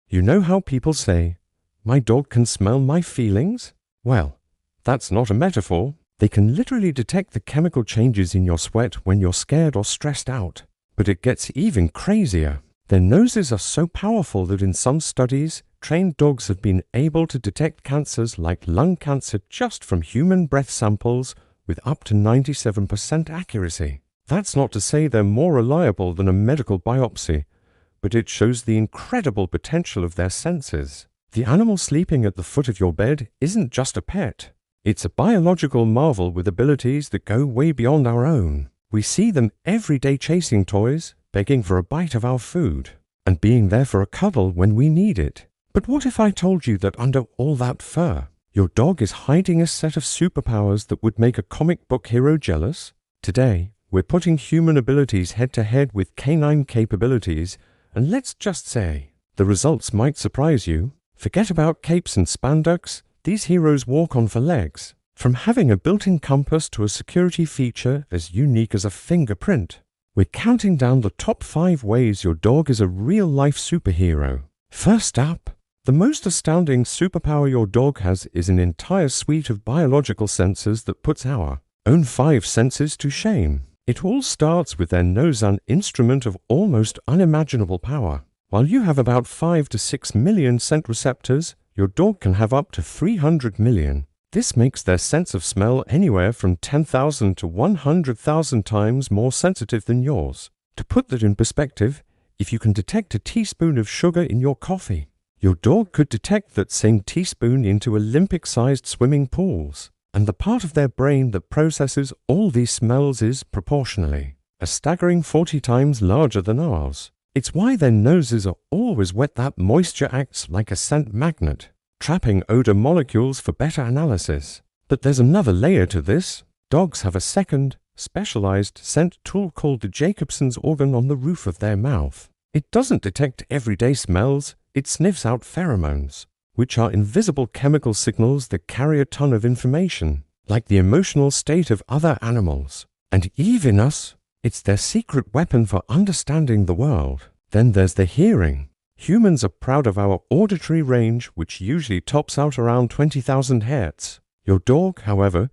You know how people say, "My dog can smell my feelings"? Well, that's not a metaphor. They can literally detect the chemical changes in your sweat when you're scared or stressed out. But it gets even crazier. Their noses are so powerful that in some studies, trained dogs have been able to detect cancers like lung cancer just from human breath samples with up to 97% accuracy. That's not to say they're more reliable than a medical biopsy, but it shows the incredible potential of their senses. The animal sleeping at the foot of your bed isn't just a pet. It's a biological marvel with abilities that go way beyond our own. We see them every day chasing toys, begging for a bite of our food, and being there for a cuddle when we need it. But what if I told you that under all that fur, your dog is hiding a set of superpowers that would make a comic book hero jealous? Today, we're putting human abilities head-to-head with canine capabilities, and let's just say, the results might surprise you. Forget about capes and spandex, these heroes walk on 4 legs. From having a built-in compass to a security feature as unique as a fingerprint. We're counting down the top 5 ways your dog is a real-life superhero. First up, the most astounding superpower your dog has is an entire suite of biological sensors that puts our own 5 senses to shame. It all starts with their nose, an instrument of almost unimaginable power. While you have about 5 to 6 million scent receptors, your dog can have up to 300 million. This makes their sense of smell anywhere from 10,000 to 100,000 times more sensitive than yours. To put that in perspective, if you can detect a teaspoon of sugar in your coffee, your dog could detect that same teaspoon into Olympic-sized swimming pools. And the part of their brain that processes all these smells is proportionally a staggering 40 times larger than ours. It's why their noses are always wet. That moisture acts like a scent magnet, trapping odor molecules for better analysis. But there's another layer to this. Dogs have a second, specialized scent tool called the Jacobson's organ on the roof of their mouth. It doesn't detect everyday smells, it sniffs out pheromones, which are invisible chemical signals that carry a ton of information, like the emotional state of other animals. And even us, it's their secret weapon for understanding the world. Then there's the hearing. Humans are proud of our auditory range, which usually tops out around 20,000 Hz. Your dog, however,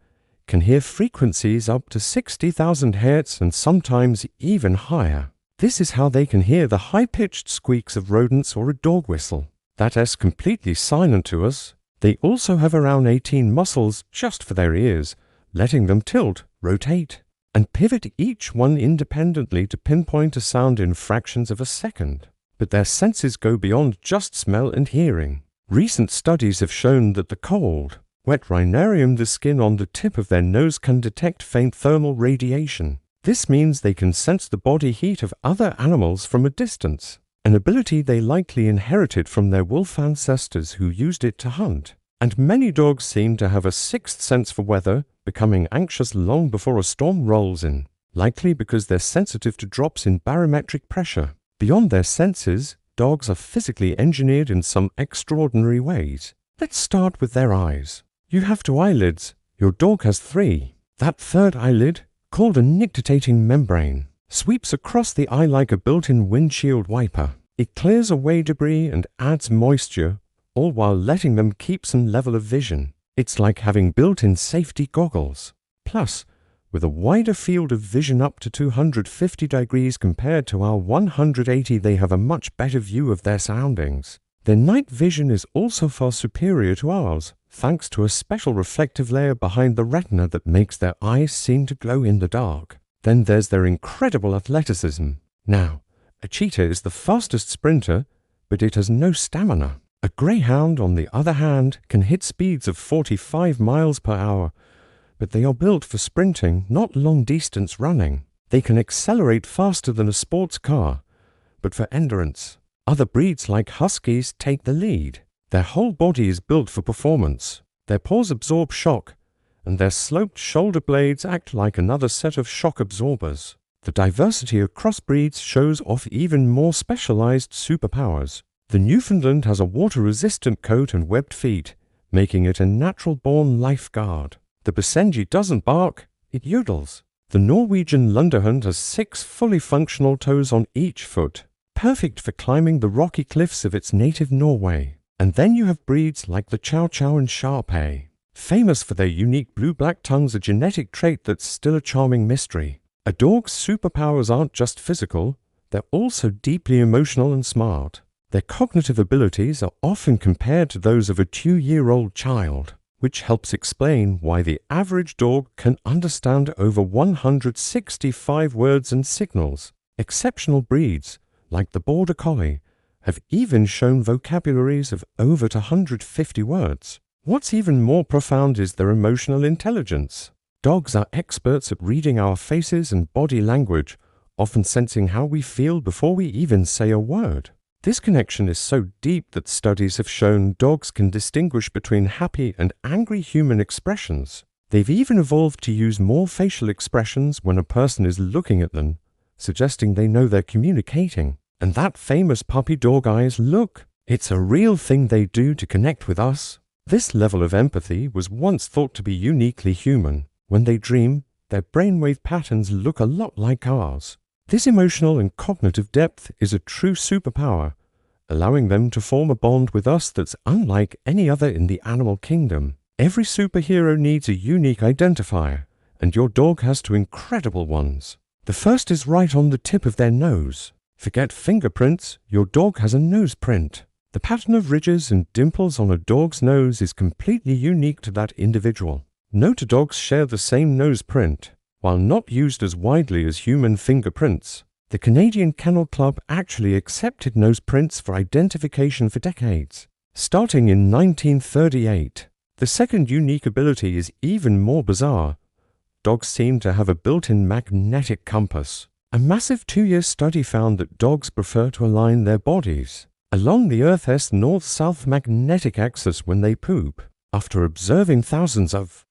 can hear frequencies up to 60,000 Hz and sometimes even higher. This is how they can hear the high-pitched squeaks of rodents or a dog whistle. That's completely silent to us. They also have around 18 muscles just for their ears, letting them tilt, rotate, and pivot each one independently to pinpoint a sound in fractions of a second. But their senses go beyond just smell and hearing. Recent studies have shown that the cold, wet rhinarium, the skin on the tip of their nose, can detect faint thermal radiation. This means they can sense the body heat of other animals from a distance, an ability they likely inherited from their wolf ancestors who used it to hunt. And many dogs seem to have a sixth sense for weather, becoming anxious long before a storm rolls in, likely because they're sensitive to drops in barometric pressure. Beyond their senses, dogs are physically engineered in some extraordinary ways. Let's start with their eyes. You have 2 eyelids. Your dog has 3. That third eyelid, called a nictitating membrane, sweeps across the eye like a built-in windshield wiper. It clears away debris and adds moisture, all while letting them keep some level of vision. It's like having built-in safety goggles. Plus, with a wider field of vision up to 250 degrees compared to our 180, they have a much better view of their surroundings. Their night vision is also far superior to ours, thanks to a special reflective layer behind the retina that makes their eyes seem to glow in the dark. Then there's their incredible athleticism. Now, a cheetah is the fastest sprinter, but it has no stamina. A greyhound, on the other hand, can hit speeds of 45 miles per hour, but they are built for sprinting, not long-distance running. They can accelerate faster than a sports car, but for endurance. Other breeds like huskies take the lead. Their whole body is built for performance. Their paws absorb shock, and their sloped shoulder blades act like another set of shock absorbers. The diversity across breeds shows off even more specialized superpowers. The Newfoundland has a water-resistant coat and webbed feet, making it a natural-born lifeguard. The Basenji doesn't bark, it yodels. The Norwegian Lunderhund has 6 fully functional toes on each foot. perfect for climbing the rocky cliffs of its native Norway. And then you have breeds like the Chow Chow and Shar-Pei, famous for their unique blue-black tongues, a genetic trait that's still a charming mystery. A dog's superpowers aren't just physical, they're also deeply emotional and smart. Their cognitive abilities are often compared to those of a 2-year-old child, which helps explain why the average dog can understand over 165 words and signals. Exceptional breeds, like the Border Collie, have even shown vocabularies of over 150 words. What's even more profound is their emotional intelligence. Dogs are experts at reading our faces and body language, often sensing how we feel before we even say a word. This connection is so deep that studies have shown dogs can distinguish between happy and angry human expressions. They've even evolved to use more facial expressions when a person is looking at them, suggesting they know they're communicating. And that famous puppy dog eyes look, it's a real thing they do to connect with us. This level of empathy was once thought to be uniquely human. When they dream, their brainwave patterns look a lot like ours. This emotional and cognitive depth is a true superpower, allowing them to form a bond with us that's unlike any other in the animal kingdom. Every superhero needs a unique identifier, and your dog has two incredible ones. The first is right on the tip of their nose. Forget fingerprints, your dog has a nose print. The pattern of ridges and dimples on a dog's nose is completely unique to that individual. No two dogs share the same nose print. While not used as widely as human fingerprints, the Canadian Kennel Club actually accepted nose prints for identification for decades, starting in 1938. The second unique ability is even more bizarre. Dogs seem to have a built-in magnetic compass. A massive 2-year study found that dogs prefer to align their bodies along the Earth's north-south magnetic axis when they poop. After observing thousands of,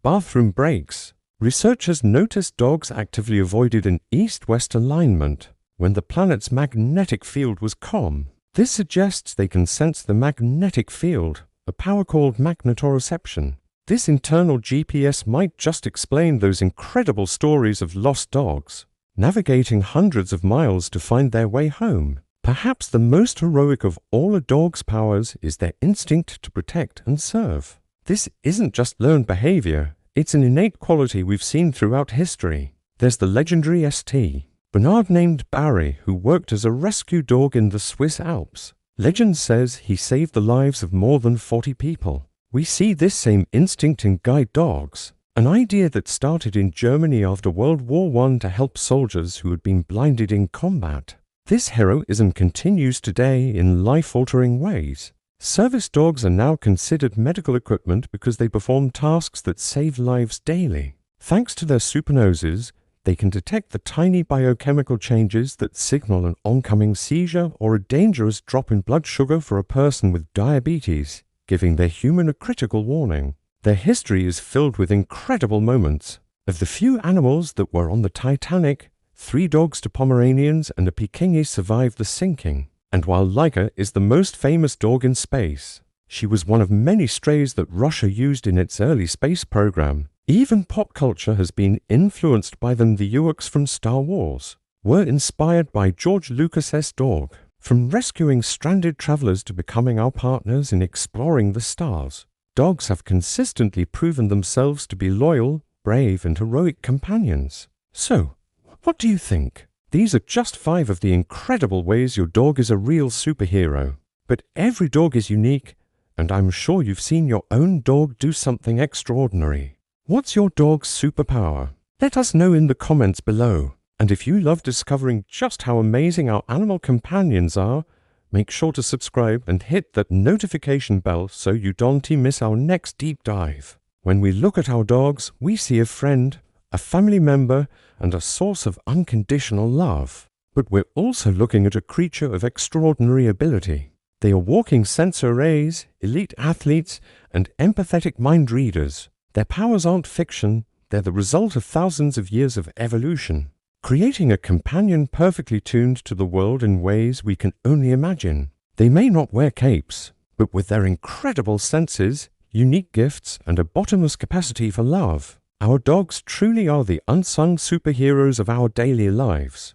bathroom breaks, researchers noticed dogs actively avoided an east-west alignment when the planet's magnetic field was calm. This suggests they can sense the magnetic field, a power called magnetoreception. This internal GPS might just explain those incredible stories of lost dogs, navigating hundreds of miles to find their way home. Perhaps the most heroic of all a dog's powers is their instinct to protect and serve. This isn't just learned behavior, it's an innate quality we've seen throughout history. There's the legendary St. Bernard named Barry, who worked as a rescue dog in the Swiss Alps. Legend says he saved the lives of more than 40 people. We see this same instinct in guide dogs, an idea that started in Germany after World War I to help soldiers who had been blinded in combat. This heroism continues today in life-altering ways. Service dogs are now considered medical equipment because they perform tasks that save lives daily. Thanks to their super noses, they can detect the tiny biochemical changes that signal an oncoming seizure or a dangerous drop in blood sugar for a person with diabetes, giving their human a critical warning. Their history is filled with incredible moments. Of the few animals that were on the Titanic, 3 dogs to Pomeranians and a Pekingese survived the sinking. And while Laika is the most famous dog in space, she was one of many strays that Russia used in its early space program. Even pop culture has been influenced by them. The Ewoks from Star Wars were inspired by George Lucas's dog. From rescuing stranded travelers to becoming our partners in exploring the stars, dogs have consistently proven themselves to be loyal, brave, and heroic companions. So, what do you think? These are just 5 of the incredible ways your dog is a real superhero. But every dog is unique, and I'm sure you've seen your own dog do something extraordinary. What's your dog's superpower? Let us know in the comments below. And if you love discovering just how amazing our animal companions are, make sure to subscribe and hit that notification bell so you don't miss our next deep dive. When we look at our dogs, we see a friend, a family member, and a source of unconditional love. But we're also looking at a creature of extraordinary ability. They are walking sensor arrays, elite athletes, and empathetic mind readers. Their powers aren't fiction, they're the result of thousands of years of evolution, creating a companion perfectly tuned to the world in ways we can only imagine. They may not wear capes, but with their incredible senses, unique gifts, and a bottomless capacity for love, our dogs truly are the unsung superheroes of our daily lives.